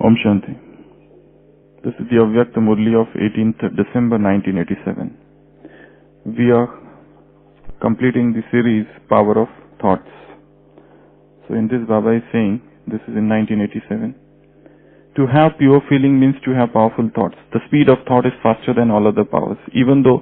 Om Shanti. This is the Avyakta Murli of 18th December 1987. We are completing the series Power of Thoughts. So in this Baba is saying, this is in 1987, to have pure feeling means to have powerful thoughts. The speed of thought is faster than all other powers. Even though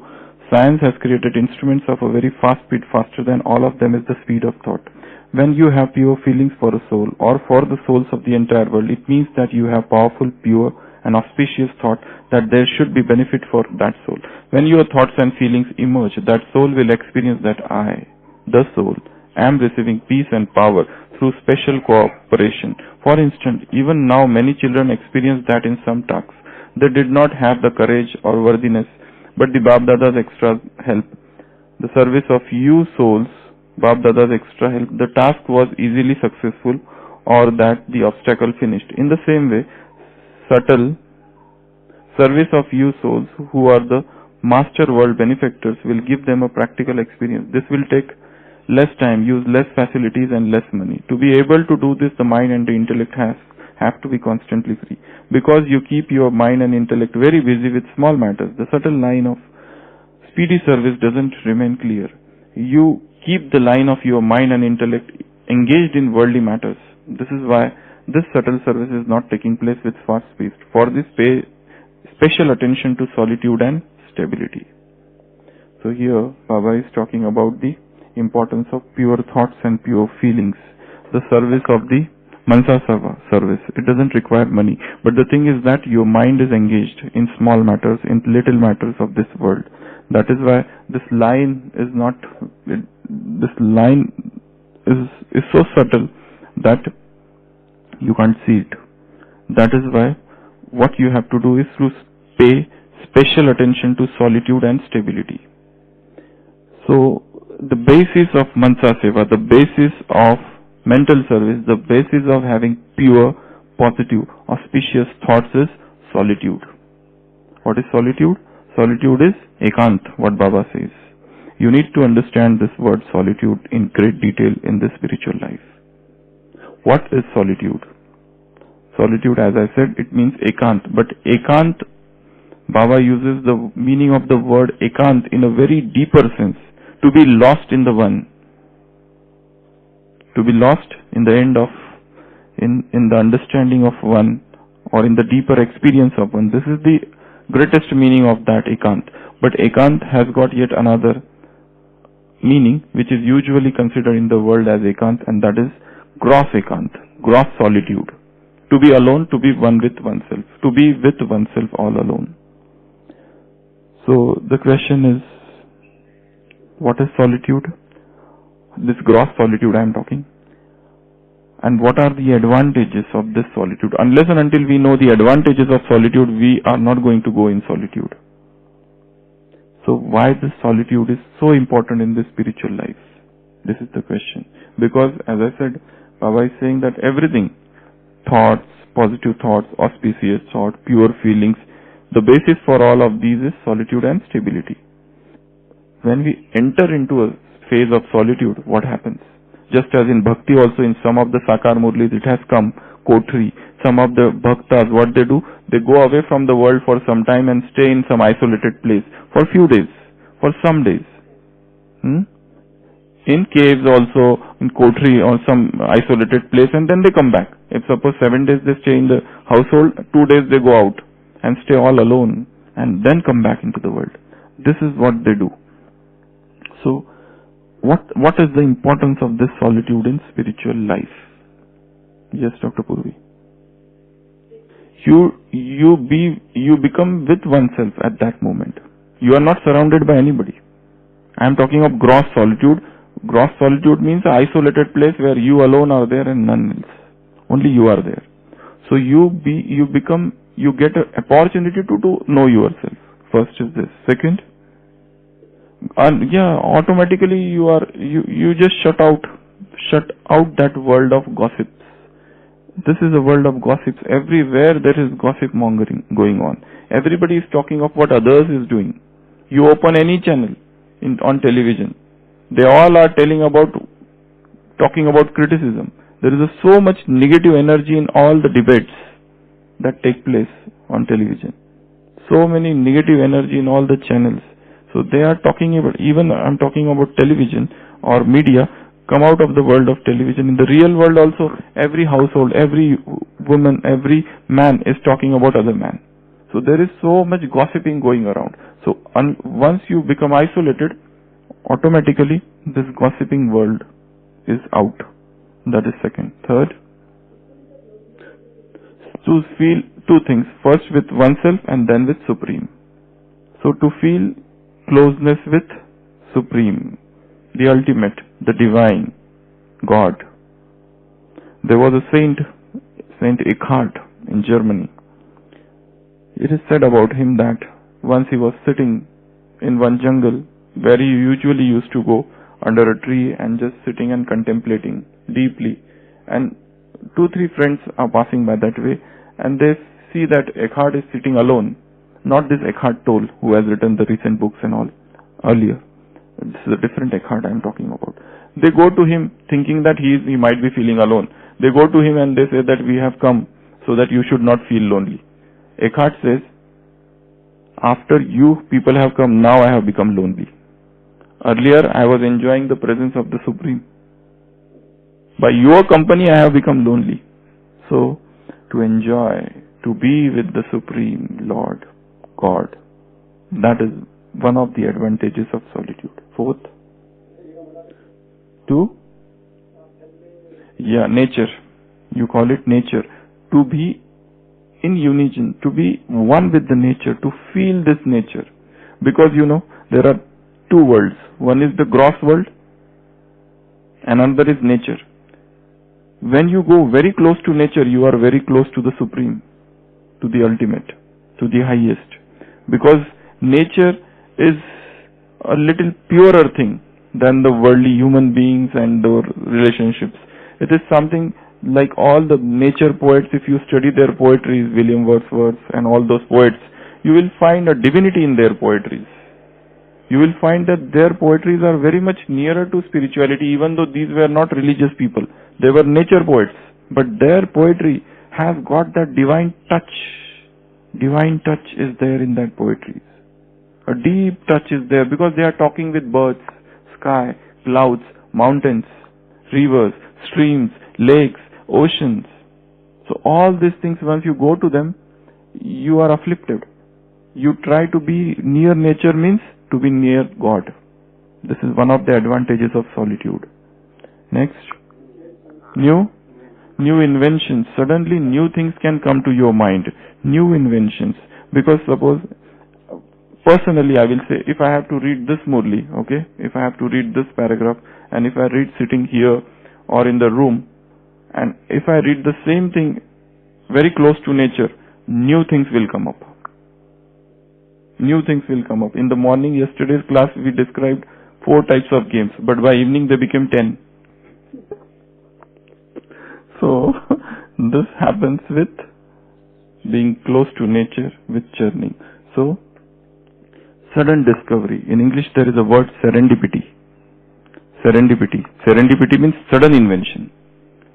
science has created instruments of a very fast speed, faster than all of them is the speed of thought. When you have pure feelings for a soul or for the souls of the entire world, it means that you have powerful, pure and auspicious thought that there should be benefit for that soul. When your thoughts and feelings emerge, that soul will experience that I, the soul, am receiving peace and power through special cooperation. For instance, even now many children experience that in some talks. They did not have the courage or worthiness, but the Bab Dada's extra help, the service of you souls, Bab Dada's extra help, the task was easily successful or that the obstacle finished. In the same way, subtle service of you souls who are the master world benefactors will give them a practical experience. This will take less time, use less facilities and less money. To be able to do this, the mind and the intellect have to be constantly free. Because you keep your mind and intellect very busy with small matters, the subtle line of speedy service doesn't remain clear. You keep the line of your mind and intellect engaged in worldly matters. This is why this subtle service is not taking place with fast speed. For this, pay special attention to solitude and stability. So here, Baba is talking about the importance of pure thoughts and pure feelings. The service of the Mansa Seva service. It doesn't require money. But the thing is that your mind is engaged in small matters, in little matters of this world. That is why this line is not, this line is so subtle that you can't see it. That is why what you have to do is to pay special attention to solitude and stability. So the basis of Mansa Seva, the basis of mental service, the basis of having pure, positive, auspicious thoughts is solitude. What is solitude? Solitude is ekant, what Baba says. You need to understand this word solitude in great detail in this spiritual life. What is solitude? Solitude, as I said, it means ekant. But ekant, Baba uses the meaning of the word ekant in a very deeper sense. To be lost in the one. To be lost in the end of, in the understanding of one or in the deeper experience of one. This is the greatest meaning of that ekant. But ekant has got yet another meaning which is usually considered in the world as ekant, and that is gross ekant, gross solitude. To be alone, to be one with oneself, to be with oneself all alone. So the question is, what is solitude? This gross solitude I am talking. And what are the advantages of this solitude? Unless and until we know the advantages of solitude, we are not going to go in solitude. So why this solitude is so important in this spiritual life? This is the question. Because as I said, Baba is saying that everything, thoughts, positive thoughts, auspicious thoughts, pure feelings, the basis for all of these is solitude and stability. When we enter into a phase of solitude, what happens? Just as in bhakti also, in some of the Sakar Murlis it has come, Kotri, some of the bhaktas, what they do, they go away from the world for some time and stay in some isolated place for few days, for some days. In caves also, in Kotri or some isolated place, and then they come back. If suppose 7 days they stay in the household, 2 days they go out and stay all alone and then come back into the world. This is what they do. So, what is the importance of this solitude in spiritual life? Yes, Dr. Purvi. You become with oneself at that moment. You are not surrounded by anybody. I am talking of gross solitude. Gross solitude means an isolated place where you alone are there and none else. Only you are there. So you get an opportunity to know yourself. First is this. Second, automatically you just shut out that world of gossips. This is a world of gossips. Everywhere there is gossip mongering going on. Everybody is talking of what others is doing. You open any channel on television, they all are talking about criticism. There is so much negative energy in all the debates. that take place on television. So many negative energy in all the channels. So they are talking about, even I'm talking about television or media, come out of the world of television. In the real world also, every household, every woman, every man is talking about other man. So there is so much gossiping going around. So once you become isolated, automatically this gossiping world is out. That is second. Third, to feel two things. First with oneself and then with Supreme. So to feel closeness with Supreme, the ultimate, the divine, God. There was a Saint Eckhart in Germany. It is said about him that once he was sitting in one jungle where he usually used to go under a tree and just sitting and contemplating deeply, and 2-3 friends are passing by that way and they see that Eckhart is sitting alone. Not this Eckhart Tolle who has written the recent books and all earlier. This is a different Eckhart I am talking about. They go to him thinking that he might be feeling alone. They go to him and they say that we have come so that you should not feel lonely. Eckhart says, after you people have come, now I have become lonely. Earlier I was enjoying the presence of the Supreme. By your company I have become lonely. So to enjoy, to be with the Supreme Lord, God, that is one of the advantages of solitude. Fourth, nature. You call it nature. To be in unison, to be one with the nature, to feel this nature. Because there are two worlds. One is the gross world and another is nature. When you go very close to nature, you are very close to the Supreme, to the ultimate, to the highest. Because nature is a little purer thing than the worldly human beings and their relationships. It is something like all the nature poets. If you study their poetries, William Wordsworth and all those poets, you will find a divinity in their poetries. You will find that their poetries are very much nearer to spirituality, even though these were not religious people. They were nature poets. But their poetry has got that divine touch. Divine touch is there in that poetry. A deep touch is there because they are talking with birds, sky, clouds, mountains, rivers, streams, lakes, oceans. So all these things, once you go to them, you are afflicted. You try to be near nature means to be near God. This is one of the advantages of solitude. Next, new inventions. Suddenly new things can come to your mind. New inventions. Because suppose, personally I will say, if I have to read this Murli, okay, if I have to read this paragraph, and if I read sitting here or in the room, and if I read the same thing very close to nature, new things will come up. New things will come up. In the morning, yesterday's class, we described 4 types of games, but by evening they became 10. So, this happens with being close to nature, with churning. So, sudden discovery. In English, there is a word serendipity. Serendipity. Serendipity means sudden invention.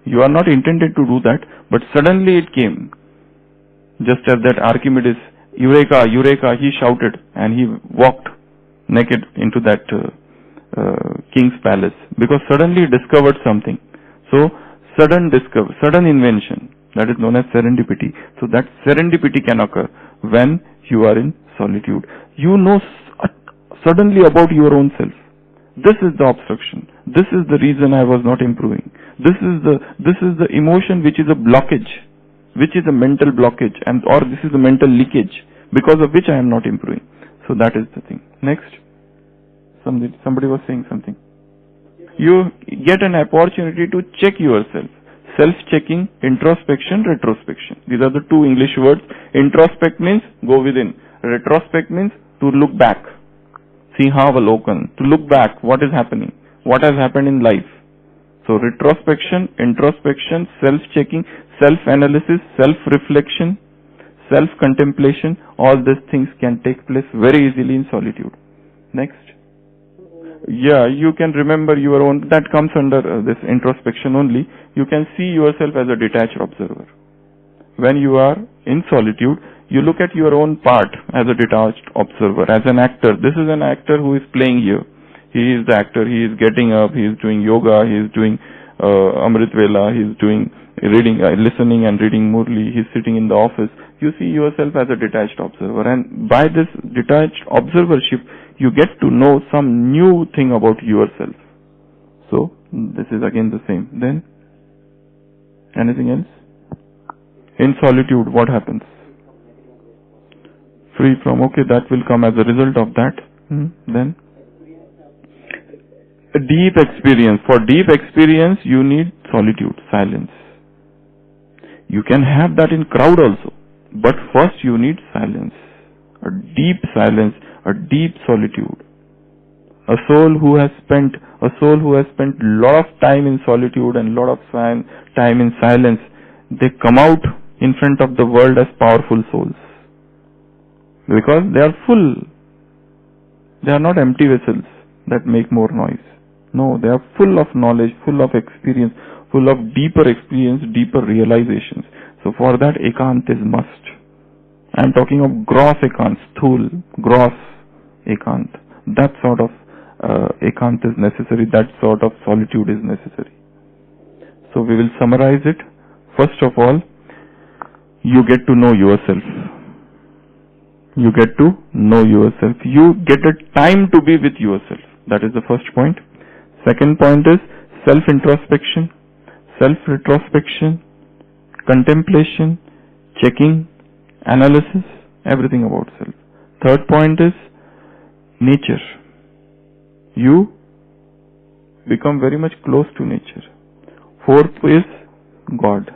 You are not intended to do that, but suddenly it came. Just as that Archimedes, Eureka, Eureka, he shouted and he walked naked into that king's palace because suddenly he discovered something. So, sudden invention, that is known as serendipity. So that serendipity can occur when you are in solitude. You know suddenly about your own self. This is the obstruction. This is the reason I was not improving. This is the emotion which is a blockage, which is a mental blockage, or this is a mental leakage because of which I am not improving. So that is the thing. Next, somebody was saying something. You get an opportunity to check yourself. Self-checking, introspection, retrospection. These are the 2 English words. Introspect means go within. Retrospect means to look back. Sihavalokan, to look back, what is happening, what has happened in life. So retrospection, introspection, self-checking, self-analysis, self-reflection, self-contemplation, all these things can take place very easily in solitude. Next. Yeah, you can remember your own, that comes under this introspection only. You can see yourself as a detached observer. When you are in solitude, you look at your own part as a detached observer, as an actor. This is an actor who is playing here. He is the actor. He is getting up. He is doing yoga. He is doing Amrit Vela. He is doing reading, listening and reading Murli. He is sitting in the office. You see yourself as a detached observer, and by this detached observership, you get to know some new thing about yourself. So this is again the same. Then anything else? In solitude, what happens? Free from, okay, that will come as a result of that. Then a deep experience. For deep experience, you need solitude, silence. You can have that in crowd also, but first you need silence, a deep silence, a deep solitude. A soul who has spent lot of time in solitude and lot of time in silence, they come out in front of the world as powerful souls. Because they are full. They are not empty vessels that make more noise. No, they are full of knowledge, full of experience, full of deeper experience, deeper realizations. So for that, ekant is must. I am talking of gross ekant, sthul, gross ekant. That sort of ekant is necessary, that sort of solitude is necessary. So we will summarize it. First of all, you get to know yourself. You get to know yourself. You get a time to be with yourself. That is the first point. Second point is self-introspection, self-retrospection, contemplation, checking, analysis, everything about self. Third point is nature. You become very much close to nature. Fourth is God.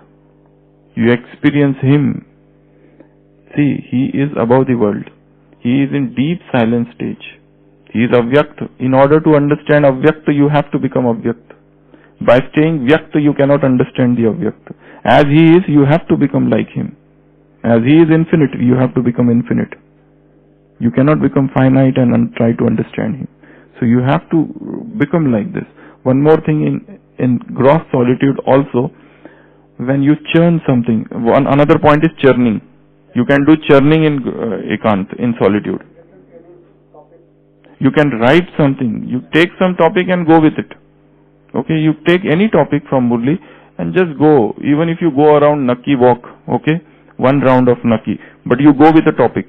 You experience Him. See, He is above the world. He is in deep silent stage. He is avyakt. In order to understand avyakt, you have to become avyakt. By staying vyakt, you cannot understand the avyakt. As He is, you have to become like Him. As He is infinite, you have to become infinite. You cannot become finite and try to understand Him. So you have to become like this. One more thing in gross solitude also, when you churn something, another point is churning. You can do churning in ekant, in solitude. You can write something. You take some topic and go with it. Okay, you take any topic from Murli and just go. Even if you go around Nakki walk, okay, one round of Nakki, but you go with the topic.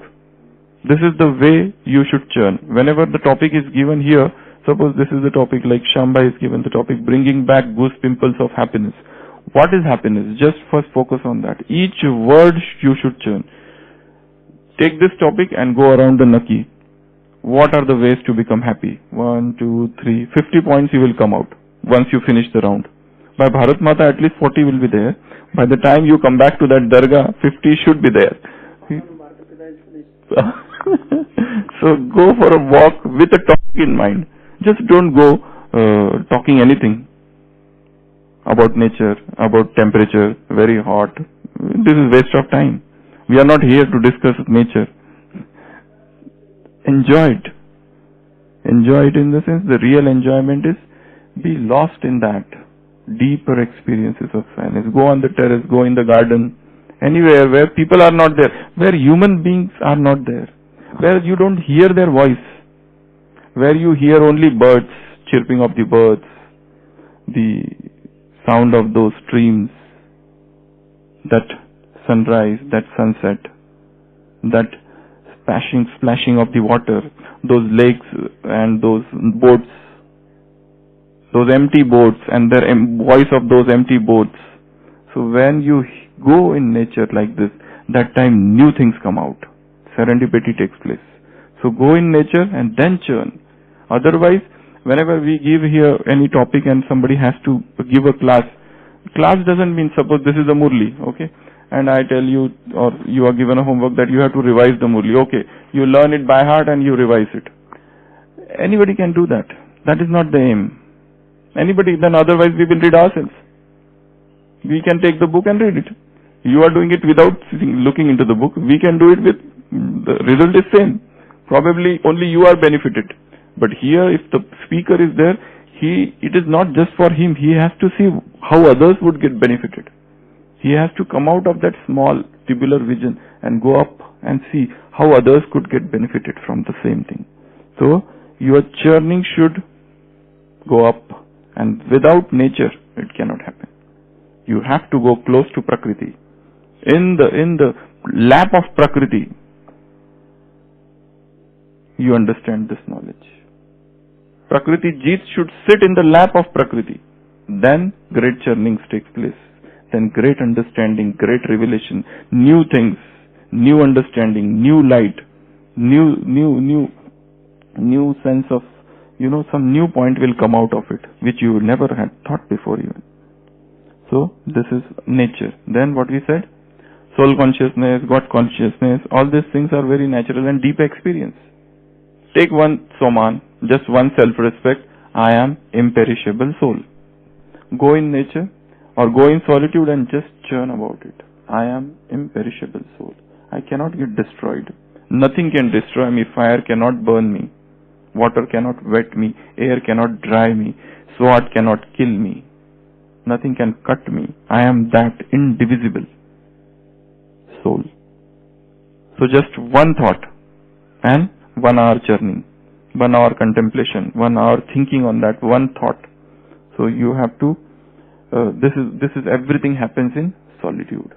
This is the way you should churn. Whenever the topic is given here, suppose this is the topic, like Shamba is given the topic, bringing back goose pimples of happiness. What is happiness? Just first focus on that. Each word you should churn. Take this topic and go around the Nakki. What are the ways to become happy? 1, 2, 3, 50 points you will come out once you finish the round. By Bharat Mata, at least 40 will be there. By the time you come back to that dargah, 50 should be there. So go for a walk with a topic in mind. Just don't go talking anything about nature, about temperature, very hot. This is waste of time. We are not here to discuss nature. Enjoy it. Enjoy it in the sense, the real enjoyment is be lost in that. Deeper experiences of silence. Go on the terrace, go in the garden, anywhere where people are not there, where human beings are not there, where you don't hear their voice, where you hear only birds, chirping of the birds, the sound of those streams, that sunrise, that sunset, that splashing of the water, those lakes and those boats, those empty boats and the voice of those empty boats. So when you go in nature like this, that time new things come out. Serendipity takes place. So go in nature and then churn. Otherwise, whenever we give here any topic and somebody has to give a class doesn't mean, suppose this is a Murli, okay, and I tell you, or you are given a homework that you have to revise the Murli, okay, you learn it by heart and you revise it. Anybody can do that. That is not the aim. Anybody, then otherwise we will read ourselves. We can take the book and read it. You are doing it without looking into the book. We can do it with, the result is same. Probably only you are benefited. But here, if the speaker is there, it is not just for him. He has to see how others would get benefited. He has to come out of that small tubular vision and go up and see how others could get benefited from the same thing. So your churning should go up, and without nature it cannot happen. You have to go close to Prakriti. In the lap of Prakriti, you understand this knowledge. Prakriti Jeet should sit in the lap of Prakriti. Then great churnings takes place. Then great understanding, great revelation, new things, new understanding, new light, new sense of, some new point will come out of it, which you never had thought before even. So this is nature. Then what we said? Soul consciousness, God consciousness, all these things are very natural and deep experience. Take one Soman, just one self-respect. I am imperishable soul. Go in nature or go in solitude and just churn about it. I am imperishable soul. I cannot get destroyed. Nothing can destroy me. Fire cannot burn me. Water cannot wet me. Air cannot dry me. Sword cannot kill me. Nothing can cut me. I am that indivisible soul. So just one thought and 1 hour churning, 1 hour contemplation, 1 hour thinking on that one thought. So you have to, this is everything happens in solitude.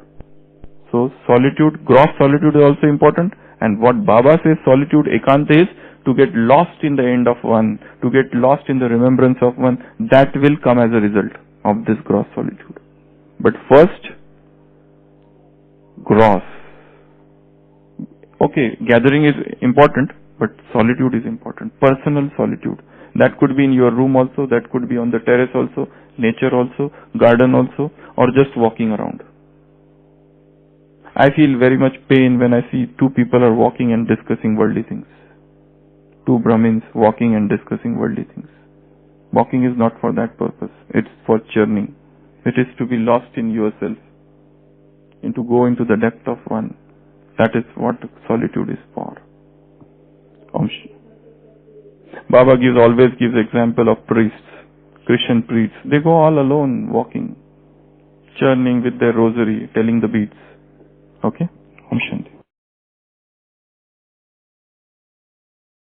So solitude, gross solitude is also important. And what Baba says solitude, ekanta, is to get lost in the end of one, to get lost in the remembrance of one. That will come as a result of this gross solitude. But first, gross. Okay, gathering is important, but solitude is important. Personal solitude. That could be in your room also, that could be on the terrace also, nature also, garden also, or just walking around. I feel very much pain when I see 2 people are walking and discussing worldly things. 2 Brahmins walking and discussing worldly things. Walking is not for that purpose. It's for churning. It is to be lost in yourself, and to go into the depth of one. That is what solitude is for. Baba always gives example of priests, Christian priests. They go all alone walking, churning with their rosary, telling the beads. Okay? Om Shanti.